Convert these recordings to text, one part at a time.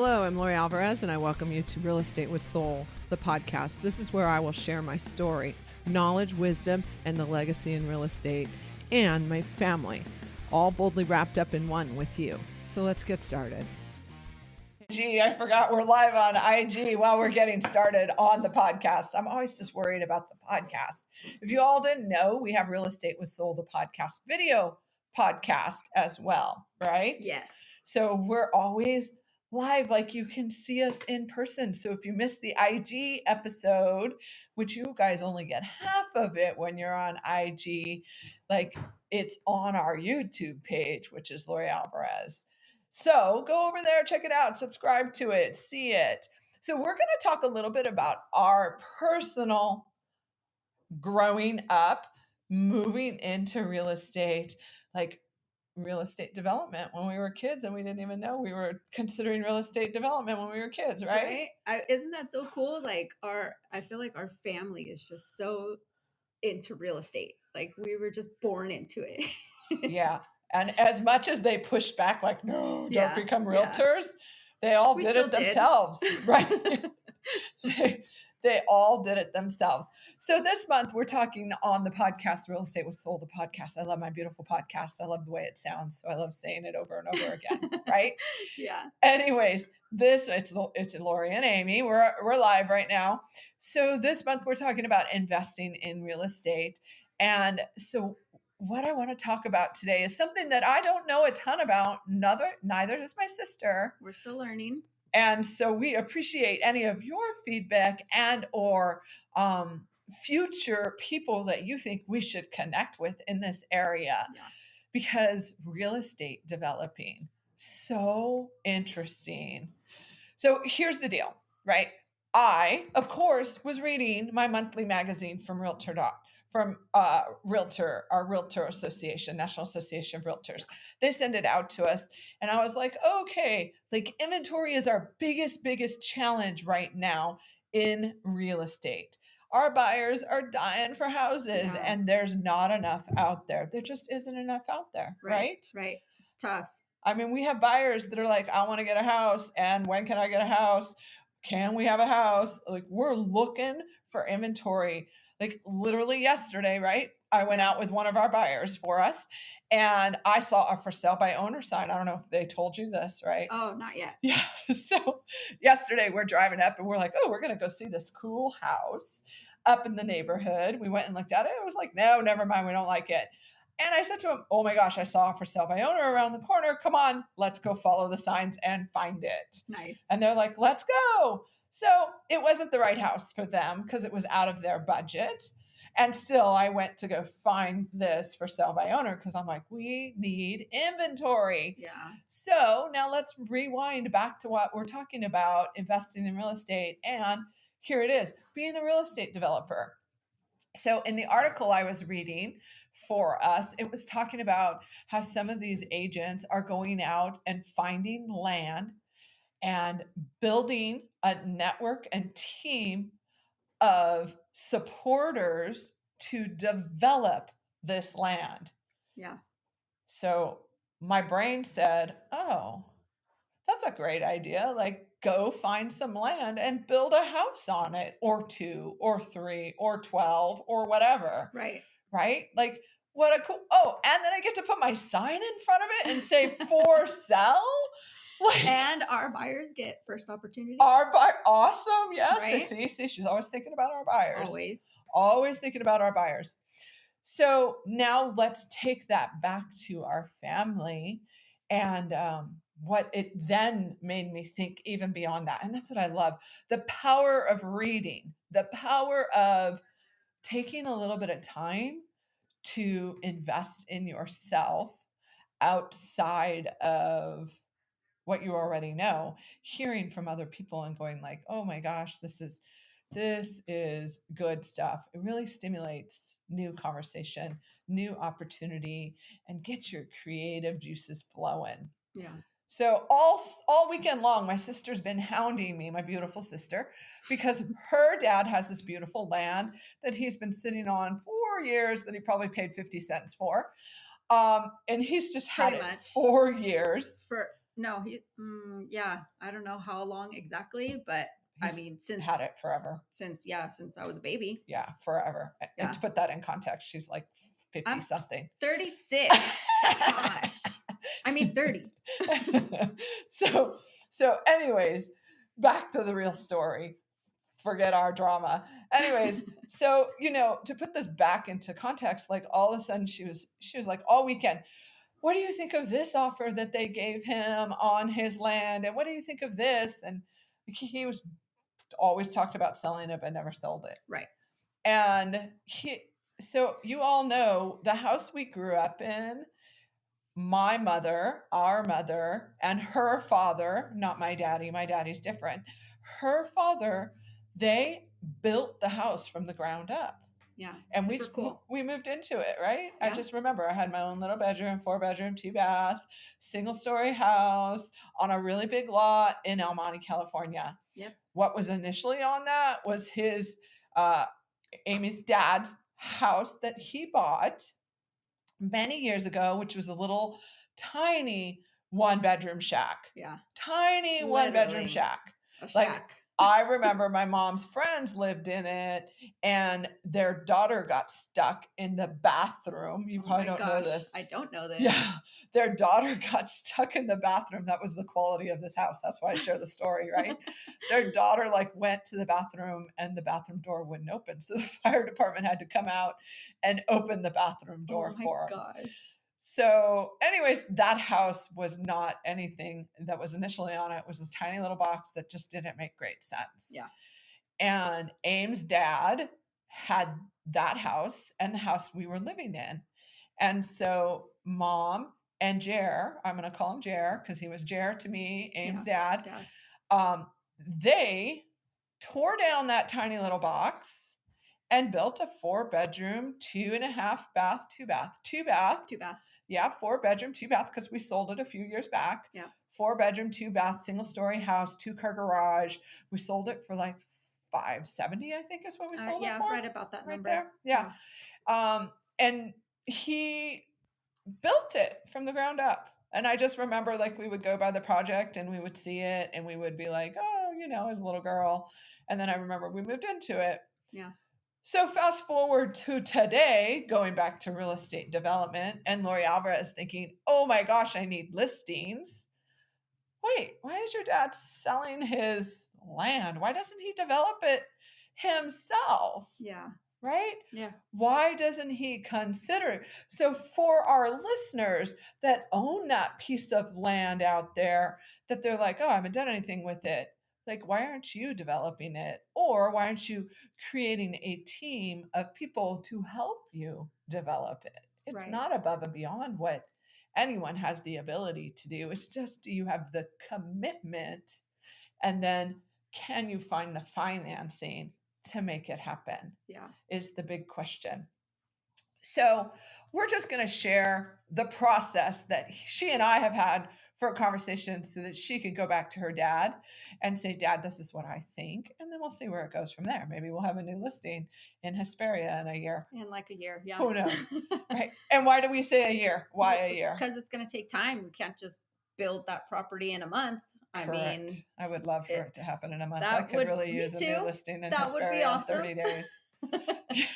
Hello, I'm Lori Alvarez, and I welcome you to Real Estate with Soul, the podcast. This is where I will share my story, knowledge, wisdom, and the legacy in real estate, and my family, all boldly wrapped up in one with you. So let's get started. Gee, I forgot we're live on IG while we're getting started on the podcast. I'm always just worried about the podcast. If you all didn't know, we have Real Estate with Soul, the podcast video podcast as well, right? Yes. So we're always live, like you can see us in person. So if you missed the IG episode, which you guys only get half of it when you're on IG, like it's on our YouTube page, which is Lori Alvarez. So go over there, check it out, subscribe to it, see it. So we're going to talk a little bit about our personal growing up, moving into real estate, like real estate development when we were kids, and we didn't even know we were considering real estate development when we were kids, right? Isn't that so cool? I feel like our family is just so into real estate. Like we were just born into it. Yeah. And as much as they pushed back, like, no, don't become realtors, they all We did still it themselves, right? They all did it themselves. So this month we're talking on the podcast, Real Estate with Soul, the podcast. I love my beautiful podcast. I love the way it sounds. So I love saying it over and over again, right? Yeah. Anyways, it's Lori and Amy. We're live right now. So this month we're talking about investing in real estate. And so what I want to talk about today is something that I don't know a ton about. Neither does my sister. We're still learning. And so we appreciate any of your feedback and or future people that you think we should connect with in this area. Yeah. Because real estate developing, so interesting. So here's the deal, right? I, of course, was reading my monthly magazine from our Realtor Association, National Association of Realtors. They send it out to us. And I was like, okay, like inventory is our biggest challenge right now in real estate. Our buyers are dying for houses and there's not enough out there. There just isn't enough out there, right? Right. It's tough. I mean, we have buyers that are like, I want to get a house. And when can I get a house? Can we have a house? Like we're looking for inventory. Like literally yesterday, right? I went out with one of our buyers for us and I saw a for sale by owner sign. I don't know if they told you this, right? Oh, not yet. Yeah. So yesterday we're driving up and we're like, oh, we're going to go see this cool house up in the neighborhood. We went and looked at it. It was like, no, never mind. We don't like it. And I said to him, oh my gosh, I saw a for sale by owner around the corner. Come on, let's go follow the signs and find it. Nice. And they're like, let's go. So it wasn't the right house for them because it was out of their budget. And still I went to go find this for sale by owner because I'm like, we need inventory. Yeah. So now let's rewind back to what we're talking about, investing in real estate. And here it is, being a real estate developer. So in the article I was reading for us, it was talking about how some of these agents are going out and finding land and building a network and team of supporters to develop this land. Yeah. So my brain said, oh, that's a great idea. Like go find some land and build a house on it, or 2 or 3 or 12 or whatever. Right. Right? Like what a cool, oh, and then I get to put my sign in front of it and say for sell. Like, and our buyers get first opportunity. Awesome. Yes. Right? See, she's always thinking about our buyers. Always thinking about our buyers. So now let's take that back to our family and what it then made me think even beyond that. And that's what I love. The power of reading, the power of taking a little bit of time to invest in yourself outside of what you already know, hearing from other people and going like, oh my gosh, this is good stuff. It really stimulates new conversation, new opportunity, and gets your creative juices flowing. Yeah. So all weekend long, my sister's been hounding me, my beautiful sister, because her dad has this beautiful land that he's been sitting on for years that he probably paid 50 cents for. And he's just had it 4 years. No, he's yeah. I don't know how long exactly, but I He's mean, since had it forever. since I was a baby. Yeah, forever. And Yeah. to put that in context, she's like 50 I'm something. 36. Gosh. I mean 30. So anyways, back to the real story. Forget our drama. Anyways, so to put this back into context, like all of a sudden she was like all weekend, what do you think of this offer that they gave him on his land? And what do you think of this? And he was always talked about selling it, but never sold it. Right. And so you all know the house we grew up in, my mother, our mother, and her father, not my daddy's different. Her father, they built the house from the ground up. Yeah. And super cool. we moved into it, right? Yeah. I just remember I had my own little bedroom, 4-bedroom, 2-bath, single-story house on a really big lot in El Monte, California. Yep. What was initially on that was his Amy's dad's house that he bought many years ago, which was a little tiny 1-bedroom shack. Yeah. Tiny Literally 1-bedroom shack. A Like, shack. I remember my mom's friends lived in it and their daughter got stuck in the bathroom. You probably don't know this. I don't know this. Yeah. Their daughter got stuck in the bathroom. That was the quality of this house. That's why I share the story, right? Their daughter went to the bathroom and the bathroom door wouldn't open. So the fire department had to come out and open the bathroom door for them. Oh my gosh. So anyways, that house was not anything that was initially on it. It was this tiny little box that just didn't make great sense. Yeah. And Aim's dad had that house and the house we were living in. And so Mom and Jer, I'm going to call him Jer because he was Jer to me, Aim's dad. They tore down that tiny little box and built a 4-bedroom, 2.5-bath, 2-bath. Yeah, 4-bedroom, 2-bath, because we sold it a few years back. Yeah. 4-bedroom, 2-bath, single-story house, 2-car garage. We sold it for like $570, I think is what we sold it for. Yeah, right about that number. There. Yeah. And he built it from the ground up. And I just remember we would go by the project and we would see it and we would be like, oh, as a little girl. And then I remember we moved into it. Yeah. So fast forward to today, going back to real estate development, and Lori Alvarez thinking, oh my gosh, I need listings. Wait, why is your dad selling his land? Why doesn't he develop it himself? Yeah. Right? Yeah. Why doesn't he consider it? So for our listeners that own that piece of land out there, that they're like, oh, I haven't done anything with it. Why aren't you developing it? Or why aren't you creating a team of people to help you develop it? It's not above and beyond what anyone has the ability to do. It's just, do you have the commitment? And then can you find the financing to make it happen? Yeah. Is the big question. So we're just going to share the process that she and I have had for a conversation so that she could go back to her dad and say, Dad, this is what I think. And then we'll see where it goes from there. Maybe we'll have a new listing in Hesperia in a year. In like a year. Yeah. Who knows? Right. And why do we say a year? Why a year? Because it's going to take time. We can't just build that property in a month. Correct. I mean, I would love for it to happen in a month. that I could would- really me use a too. new listing in That would be Hesperia in awesome. 30 days.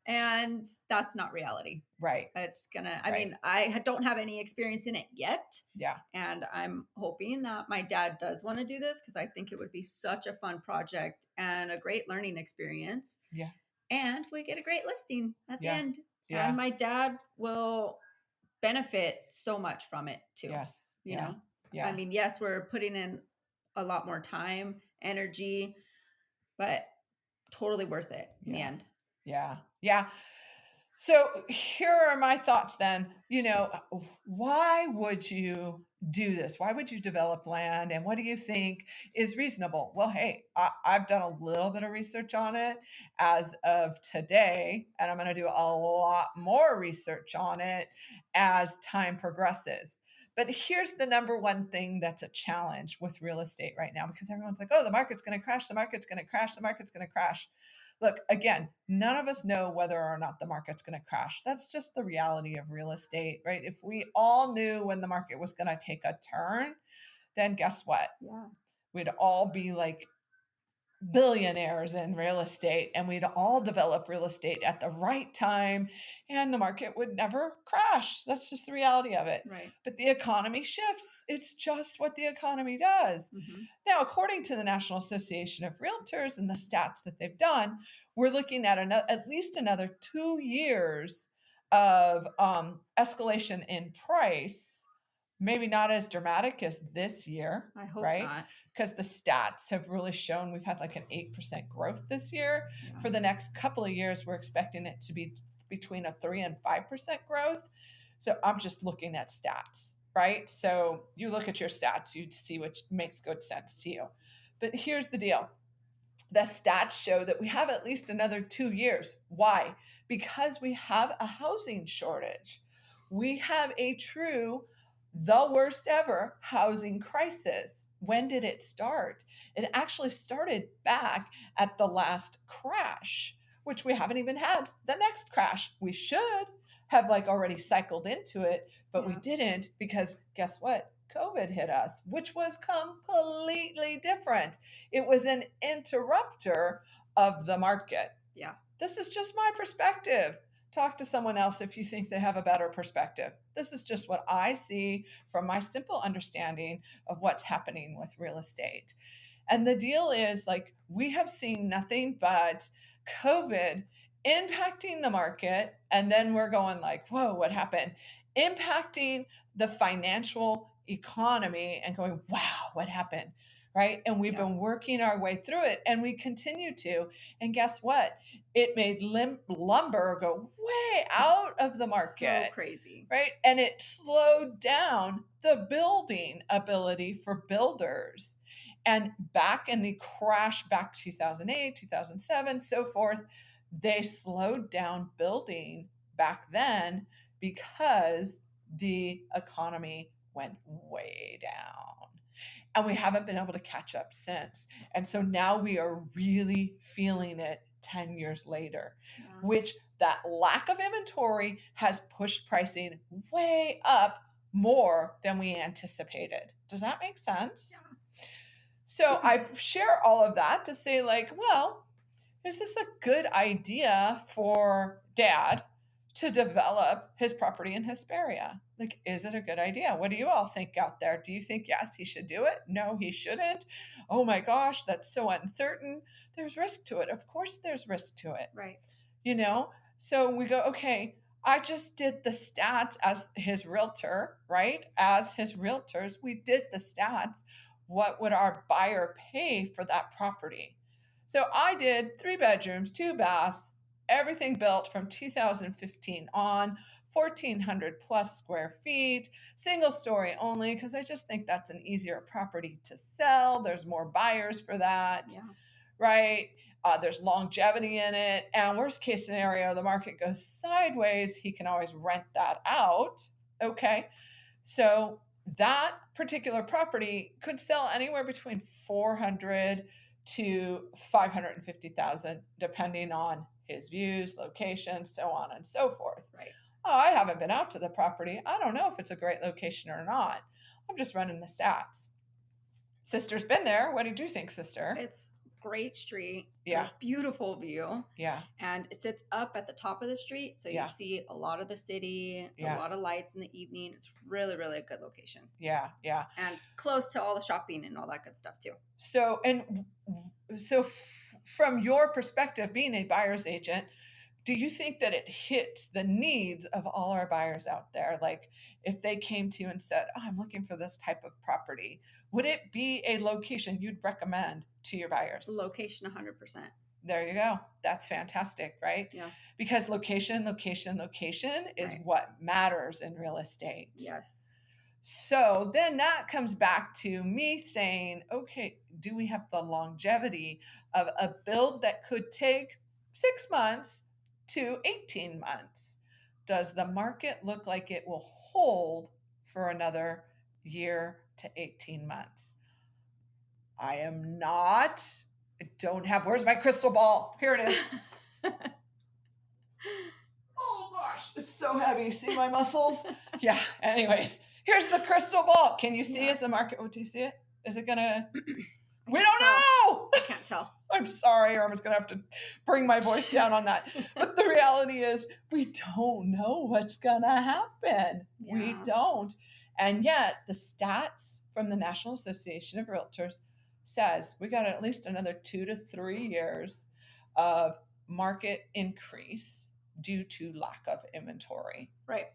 And that's not reality. Right. It's gonna, Right. mean, I don't have any experience in it yet. Yeah. And I'm hoping that my dad does want to do this because I think it would be such a fun project and a great learning experience. Yeah. And we get a great listing at the Yeah. end. Yeah. And my dad will benefit so much from it too. Yes. You Yeah. know? Yeah. I mean, yes, we're putting in a lot more time, energy, but totally worth it in the end. Yeah. Yeah. So here are my thoughts then. Why would you do this? Why would you develop land? And what do you think is reasonable? Well, hey, I've done a little bit of research on it as of today, and I'm going to do a lot more research on it as time progresses. But here's the number one thing that's a challenge with real estate right now, because everyone's like, oh, the market's going to crash. The market's going to crash. The market's going to crash. Look, again, none of us know whether or not the market's going to crash. That's just the reality of real estate, right? If we all knew when the market was going to take a turn, then guess what? Yeah. We'd all be like billionaires in real estate, and we'd all develop real estate at the right time, and the market would never crash. That's just the reality of it. Right. But the economy shifts. It's just what the economy does. Mm-hmm. Now, according to the National Association of Realtors and the stats that they've done, we're looking at at least another 2 years of escalation in price. Maybe not as dramatic as this year, I hope right? not. Because the stats have really shown we've had like an 8% growth this year. Yeah. For the next couple of years, we're expecting it to be between a 3 and 5% growth. So I'm just looking at stats, right? So you look at your stats, you see what makes good sense to you. But here's the deal. The stats show that we have at least another 2 years. Why? Because we have a housing shortage. We have a true, the worst ever housing crisis. When did it start? It actually started back at the last crash, which we haven't even had the next crash. We should have like already cycled into it, but we Yeah. didn't, because guess what? COVID hit us, which was completely different. It was an interrupter of the market. Yeah. This is just my perspective. Talk to someone else if you think they have a better perspective. This is just what I see from my simple understanding of what's happening with real estate. And the deal is, like, we have seen nothing but COVID impacting the market. And then we're going like, whoa, what happened? Impacting the financial economy and going, wow, what happened? Right. And we've been working our way through it, and we continue to. And guess what? It made lumber go way out of the market. So crazy. Right. And it slowed down the building ability for builders. And back in the crash, back 2008, 2007, so forth, they slowed down building back then because the economy went way down. And we haven't been able to catch up since. And so now we are really feeling it 10 years later, which that lack of inventory has pushed pricing way up more than we anticipated. Does that make sense? Yeah. So I share all of that to say, like, well, is this a good idea for dad to develop his property in Hesperia? Like, is it a good idea? What do you all think out there? Do you think, yes, he should do it? No, he shouldn't. Oh my gosh, that's so uncertain. There's risk to it. Of course there's risk to it. Right. You know? So we go, okay, I just did the stats as his realtor, right? As his realtors, we did the stats. What would our buyer pay for that property? So I did 3 bedrooms, 2 baths, everything built from 2015 on, 1,400 plus square feet, single story only, because I just think that's an easier property to sell. There's more buyers for that, right? There's longevity in it. And worst case scenario, the market goes sideways, he can always rent that out. Okay. So that particular property could sell anywhere between 400 to 550,000, depending on his views, location, so on and so forth. Right. Oh, I haven't been out to the property. I don't know if it's a great location or not. I'm just running the stats. Sister's been there. What did you think, sister? It's great street. Yeah. Beautiful view. Yeah. And it sits up at the top of the street. So you see a lot of the city, a lot of lights in the evening. It's really, really a good location. Yeah. Yeah. And close to all the shopping and all that good stuff too. So, from your perspective, being a buyer's agent, do you think that it hits the needs of all our buyers out there? Like, if they came to you and said, oh, I'm looking for this type of property, would it be a location you'd recommend to your buyers? Location 100%. There you go. That's fantastic, right? Yeah. Because location is what matters in real estate. Yes. So then that comes back to me saying, okay, do we have the longevity of a build that could take 6 months to 18 months? Does the market look like it will hold for another year to 18 months? I am not I don't have, where's my crystal ball? Here it is. Oh gosh, it's so heavy. See my muscles? Yeah. Anyways, here's the crystal ball. Can you see as the market? Oh, do you see it? Is it gonna? We don't know. I can't tell. I'm sorry, or I'm just gonna have to bring my voice down on that. But the reality is, we don't know what's gonna happen. Yeah. We don't. And yet, the stats from the National Association of Realtors says we got at least another 2 to 3 years of market increase due to lack of inventory. Right.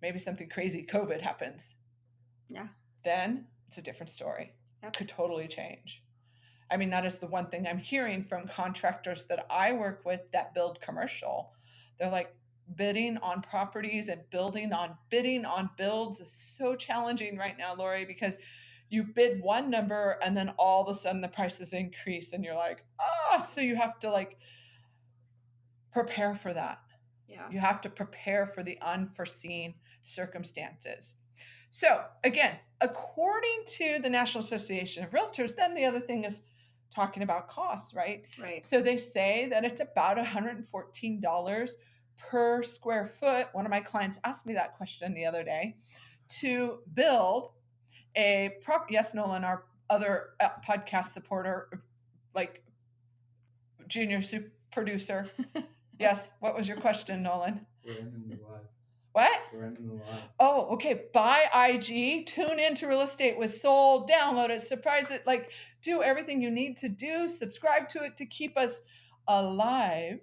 Maybe something crazy, COVID happens. Yeah. Then it's a different story. Yep. Could totally change. I mean, that is the one thing I'm hearing from contractors that I work with that build commercial. They're like, bidding on properties and bidding on builds is so challenging right now, Lori, because you bid one number and then all of a sudden the prices increase and you're like, so you have to like prepare for that. Yeah. You have to prepare for the unforeseen circumstances. So again, according to the National Association of Realtors, then the other thing is talking about costs, right? Right. So they say that it's about $114 per square foot. One of my clients asked me that question the other day to build a property. Yes, Nolan, our other podcast supporter, like junior producer. Yes. What was your question, Nolan? What? Oh, okay. Buy IG, tune into Real Estate with Soul, download it, surprise it, like do everything you need to do, subscribe to it to keep us alive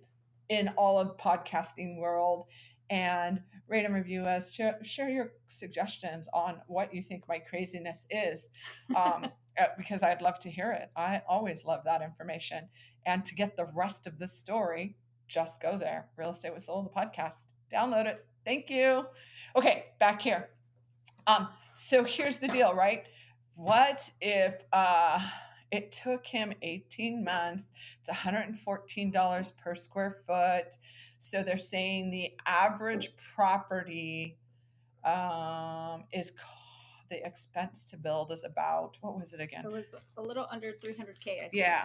in all of podcasting world, and rate and review us. Share your suggestions on what you think my craziness is, because I'd love to hear it. I always love that information. And to get the rest of the story, just go there. Real Estate with Soul, the podcast. Download it. Thank you. Okay, back here. So here's the deal, right? What if it took him 18 months? It's $114 per square foot. So they're saying the average property is the expense to build is about, what was it again? It was a little under 300K, I think. Yeah.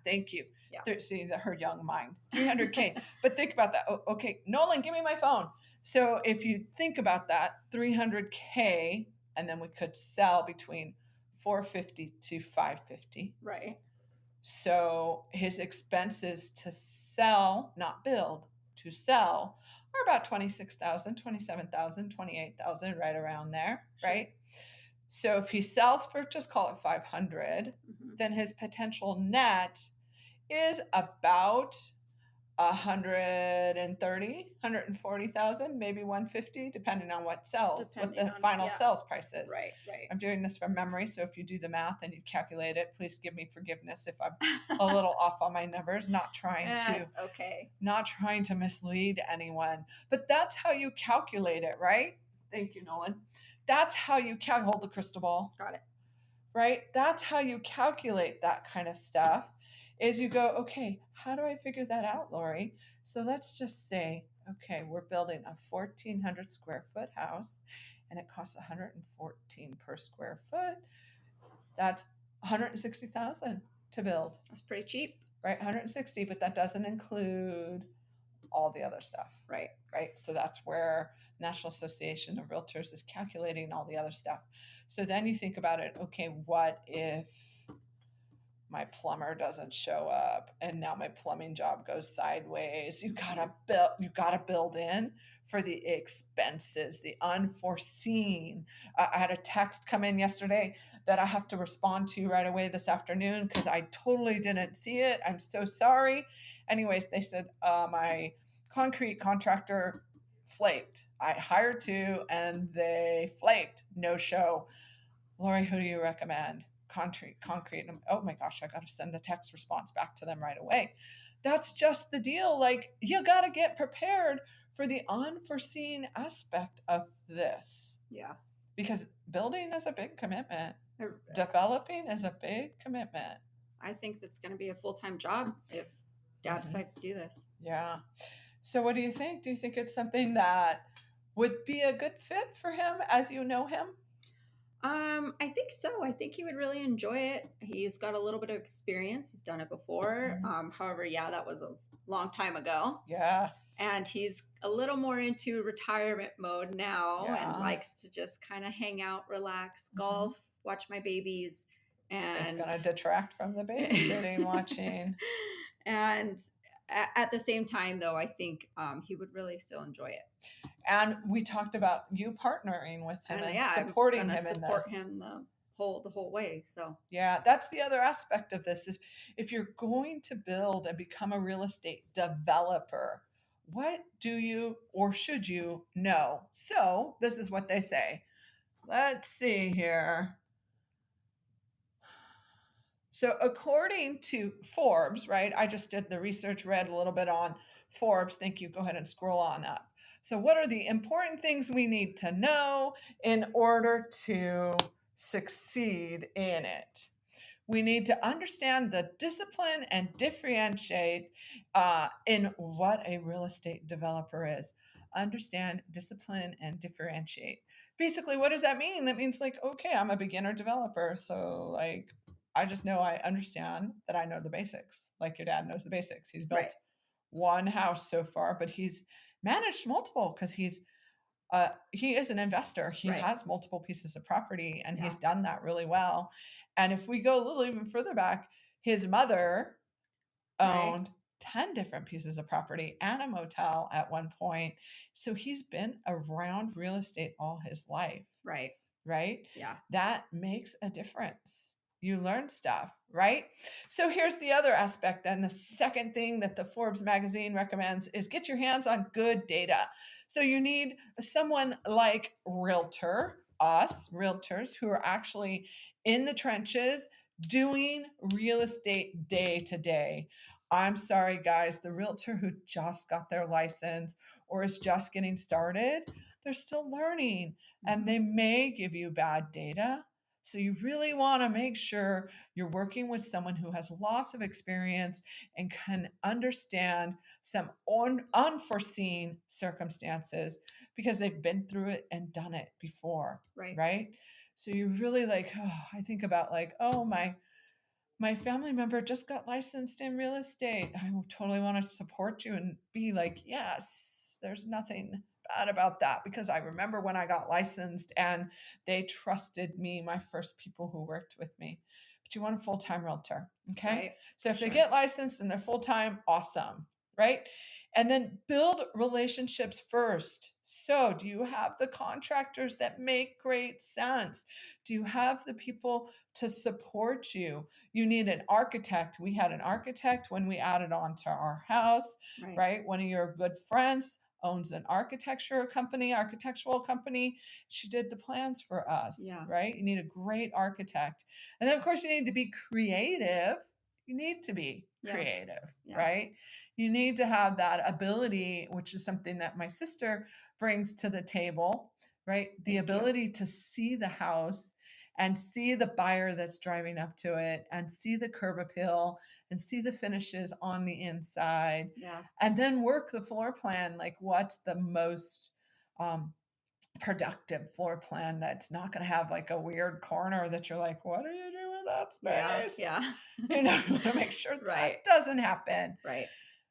Thank you. Yeah. See her young mind, 300K. But think about that. Okay, Nolan, give me my phone. So if you think about that, 300K, and then we could sell between 450 to 550. Right. So his expenses to sell, not build, to sell are about 26,000, 27,000, 28,000, right around there, sure. Right? So if he sells for, just call it 500, then his potential net is about 130,000, maybe 150, depending on what sells, what the final sales price is. Right. I'm doing this from memory, so if you do the math and you calculate it, please give me forgiveness if I'm a little off on my numbers. Not trying to mislead anyone, but that's how you calculate it, right? Thank you, Nolan. That's how you hold the crystal ball. Got it. Right? That's how you calculate that kind of stuff. Is you go, okay, how do I figure that out, Lori? So let's just say, okay, we're building a 1,400 square foot house and it costs $114 per square foot. That's $160,000 to build. That's pretty cheap. Right, 160, but that doesn't include all the other stuff. Right. So that's where National Association of Realtors is calculating all the other stuff. So then you think about it, okay, what if my plumber doesn't show up and now my plumbing job goes sideways? You gotta build in for the expenses, the unforeseen. I had a text come in yesterday that I have to respond to right away this afternoon because I totally didn't see it. I'm so sorry. Anyways, they said my concrete contractor flaked. I hired two and they flaked. No show. Lori, who do you recommend? Concrete. Oh my gosh, I got to send the text response back to them right away. That's just the deal. Like, you got to get prepared for the unforeseen aspect of this. Yeah. Because building is a big commitment. Developing is a big commitment. I think that's going to be a full-time job if Dad decides to do this. Yeah. So what do you think? Do you think it's something that would be a good fit for him as you know him? I think so. I think he would really enjoy it. He's got a little bit of experience. He's done it before. However, yeah, that was a long time ago. Yes. And he's a little more into retirement mode now and Yeah. likes to just kind of hang out, relax, golf, watch my babies. It's And going to detract from the babysitting watching. And at the same time, though, I think he would really still enjoy it. And we talked about you partnering with him and supporting him in this. Support him the whole way. So yeah, that's the other aspect of this is if you're going to build and become a real estate developer, what do you or should you know? So this is what they say. Let's see here. So according to Forbes, right? I just did the research, read a little bit on Forbes. Thank you. Go ahead and scroll on up. So what are the important things we need to know in order to succeed in it? We need to understand the discipline and differentiate in what a real estate developer is. Understand, discipline, and differentiate. Basically, what does that mean? That means like, okay, I'm a beginner developer. So like, I just know I understand that I know the basics. Like your dad knows the basics. He's built one house so far, but he's managed multiple because he is an investor. He has multiple pieces of property and he's done that really well. And if we go a little even further back, his mother owned 10 different pieces of property and a motel at one point. So he's been around real estate all his life. Right? Yeah. That makes a difference. You learn stuff, right? So here's the other aspect. Then the second thing that the Forbes magazine recommends is get your hands on good data. So you need someone like us realtors who are actually in the trenches doing real estate day to day. I'm sorry, guys, the realtor who just got their license or is just getting started, they're still learning and they may give you bad data. So you really want to make sure you're working with someone who has lots of experience and can understand some unforeseen circumstances because they've been through it and done it before. Right? So you really like, I think about like, oh, my family member just got licensed in real estate. I totally want to support you and be like, yes, there's nothing bad about that because I remember when I got licensed and they trusted me, my first people who worked with me. But you want a full-time realtor, okay? So if they get licensed and they're full-time, awesome, right? And then build relationships first. So do you have the contractors that make great sense? Do you have the people to support you? You need an architect. We had an architect when we added on to our house, right? One of your good friends owns an architectural company. She did the plans for us, right? You need a great architect. And then of course you need to be creative. Right? You need to have that ability, which is something that my sister brings to the table, right? The ability to see the house and see the buyer that's driving up to it and see the curb appeal and see the finishes on the inside. And then work the floor plan, like what's the most productive floor plan that's not going to have like a weird corner that you're like, what do you do with that space? You know, you want to make sure that doesn't happen.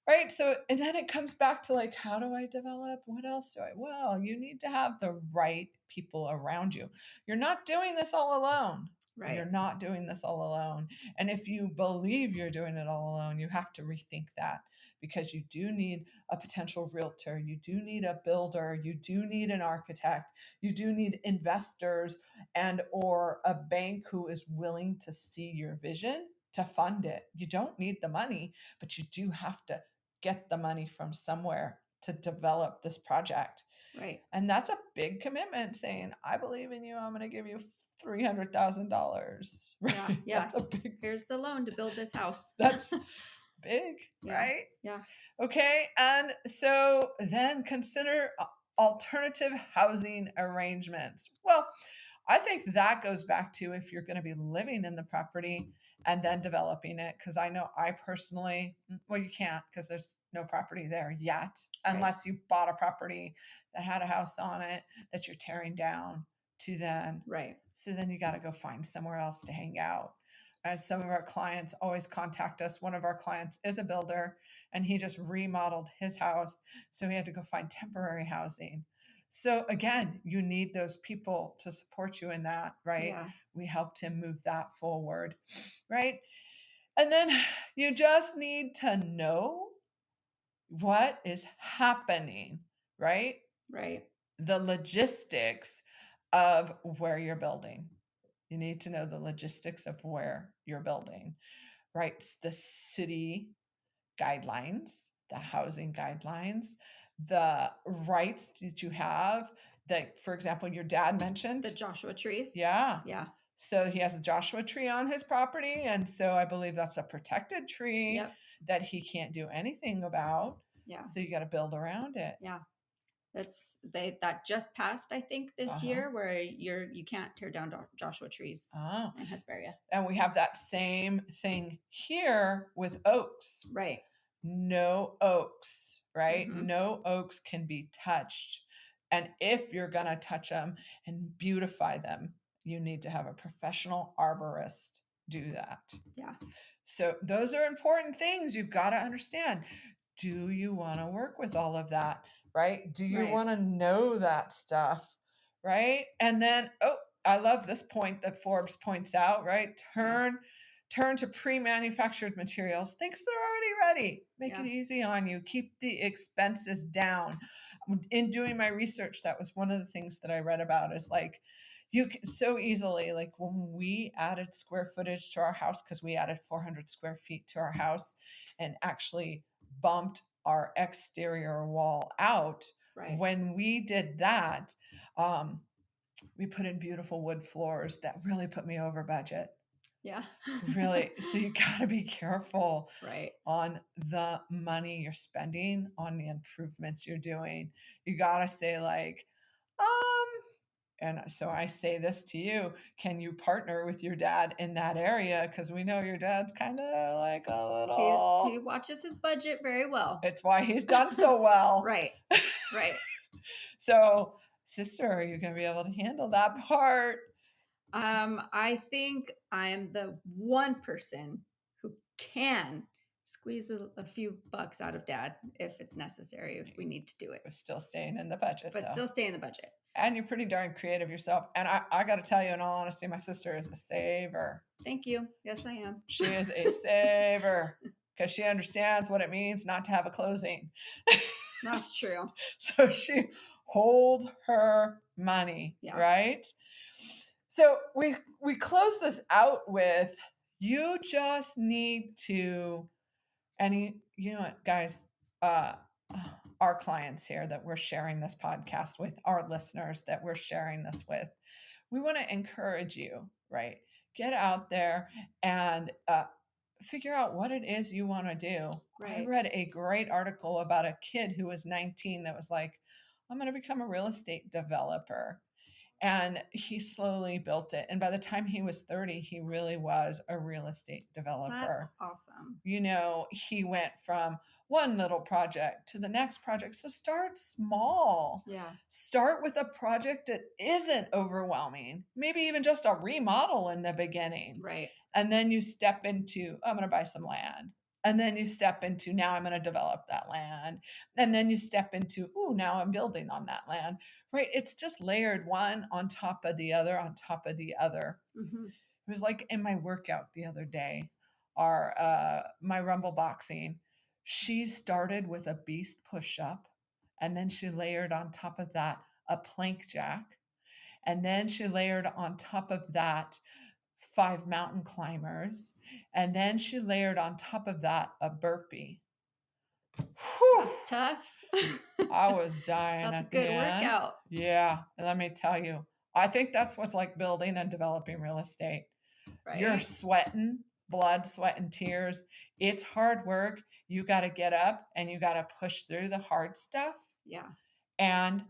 Right. So, and then it comes back to like, how do I develop? What else do I? Well, you need to have the right people around you. You're not doing this all alone. You're not doing this all alone. And if you believe you're doing it all alone, you have to rethink that because you do need a potential realtor. You do need a builder. You do need an architect. You do need investors and or a bank who is willing to see your vision to fund it. You don't need the money, but you do have to get the money from somewhere to develop this project. And that's a big commitment saying, I believe in you. I'm going to give you $300,000. Right? That's a big, here's the loan to build this house. That's big, right? Okay. And so then consider alternative housing arrangements. Well, I think that goes back to if you're going to be living in the property and then developing it. Because I know I personally, well, you can't because there's no property there yet, unless you bought a property that had a house on it that you're tearing down to then. Right. So then you got to go find somewhere else to hang out. Some of our clients always contact us. One of our clients is a builder and he just remodeled his house. So he had to go find temporary housing. So again, you need those people to support you in that, right? Yeah. We helped him move that forward, right? And then you just need to know what is happening, right? Right. The logistics of where you're building. You need to know the logistics of where you're building, right? The city guidelines, the housing guidelines, the rights that you have. That, for example, your dad mentioned The Joshua trees. Yeah. Yeah. So he has a Joshua tree on his property. And so I believe that's a protected tree Yep. that he can't do anything about. Yeah. So you got to build around it. Yeah. That just passed, I think, this year, where you can't tear down Joshua trees in Hesperia. And we have that same thing here with oaks. Right. No oaks, right? Mhm. No oaks can be touched. And if you're going to touch them and beautify them, you need to have a professional arborist do that. Yeah. So those are important things you've got to understand. Do you want to work with all of that, right? Do you Right. want to know that stuff, right? And then, I love this point that Forbes points out, right? Turn to pre-manufactured materials, things that are already ready. Make it easy on you. Keep the expenses down. In doing my research, that was one of the things that I read about, is like, you can so easily, like when we added square footage to our house, because we added 400 square feet to our house and actually bumped our exterior wall out. Right. When we did that, we put in beautiful wood floors that really put me over budget. Yeah. Really. So you got to be careful, right, on the money you're spending on the improvements you're doing. You got to say like, and so I say this to you, can you partner with your dad in that area? Because we know your dad's kind of like a little... he watches his budget very well. It's why he's done so well. Right. Right. So, sister, are you going to be able to handle that part? I think I'm the one person who can squeeze a few bucks out of dad if it's necessary, if we need to do it. We're still staying in the budget, but still stay in the budget. And you're pretty darn creative yourself. And I got to tell you, in all honesty, my sister is a saver. Thank you. Yes, I am. She is a saver because she understands what it means not to have a closing. That's true. So she holds her money, right? So we close this out with, you just need to, you know what, guys, our clients here that we're sharing this podcast with, our listeners that we're sharing this with, we want to encourage you, right? Get out there and figure out what it is you want to do. Right. I read a great article about a kid who was 19 that was like, I'm going to become a real estate developer. And he slowly built it. And by the time he was 30, he really was a real estate developer. That's awesome. You know, he went from one little project to the next project. So start small. Yeah. Start with a project that isn't overwhelming. Maybe even just a remodel in the beginning. Right. And then you step into, I'm going to buy some land. And then you step into, now I'm going to develop that land. And then you step into, now I'm building on that land. Right. It's just layered one on top of the other, on top of the other. Mm-hmm. It was like in my workout the other day, my Rumble boxing, she started with a beast push-up, and then she layered on top of that a plank jack. And then she layered on top of that 5 mountain climbers. And then she layered on top of that a burpee. Whew. That's tough. I was dying. That's at a good the end. workout. Yeah. And let me tell you, I think that's what's like building and developing real estate. Right. You're sweating, blood, sweat, and tears. It's hard work. You got to get up and you got to push through the hard stuff. Yeah. And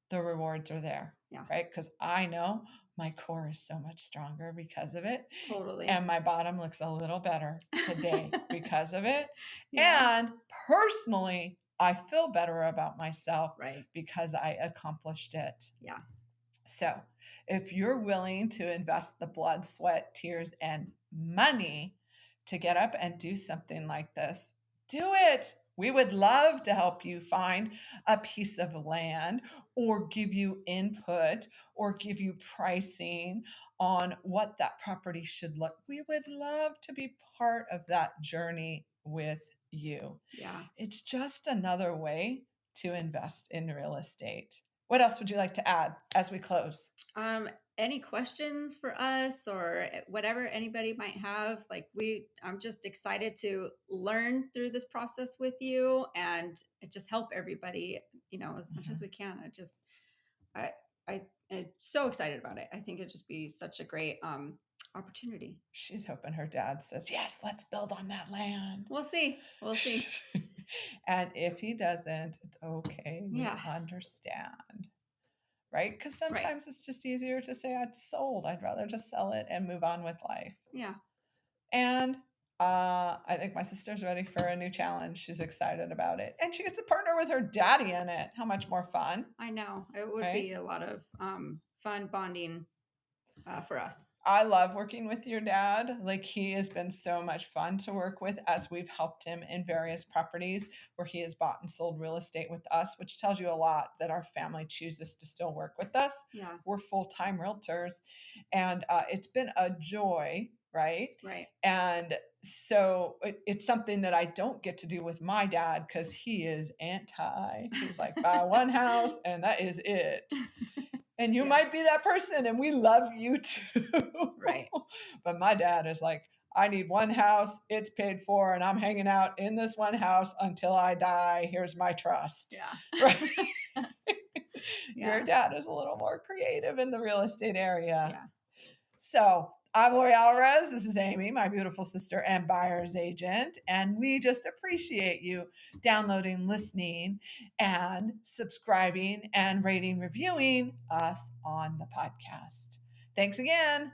the rewards are there. Yeah. Right. Because I know my core is so much stronger because of it. Totally. And my bottom looks a little better today because of it. Yeah. And personally, I feel better about myself, right, because I accomplished it. Yeah. So if you're willing to invest the blood, sweat, tears, and money to get up and do something like this, do it. We would love to help you find a piece of land or give you input or give you pricing on what that property should look. We would love to be part of that journey with you. Yeah. It's just another way to invest in real estate. What else would you like to add as we close? Any questions for us or whatever anybody might have? I'm just excited to learn through this process with you and just help everybody, as much as we can. I'm so excited about it. I think it'd just be such a great opportunity. She's hoping her dad says, yes, let's build on that land. We'll see. And if he doesn't, it's okay. We understand. Right? Because sometimes it's just easier to say, I'd sold. I'd rather just sell it and move on with life. Yeah. And I think my sister's ready for a new challenge. She's excited about it. And she gets to partner with her daddy in it. How much more fun? I know. It would be a lot of fun bonding for us. I love working with your dad. Like, he has been so much fun to work with as we've helped him in various properties where he has bought and sold real estate with us, which tells you a lot that our family chooses to still work with us. Yeah. We're full-time realtors, and it's been a joy, right? Right. And so it's something that I don't get to do with my dad because he is anti. He's like, buy one house and that is it. And you might be that person, and we love you too. Right. But my dad is like, I need one house, it's paid for, and I'm hanging out in this one house until I die. Here's my trust. Yeah. Right? Your dad is a little more creative in the real estate area. Yeah. So I'm Lori Alvarez. This is Amy, my beautiful sister and buyer's agent. And we just appreciate you downloading, listening, and subscribing and rating, reviewing us on the podcast. Thanks again.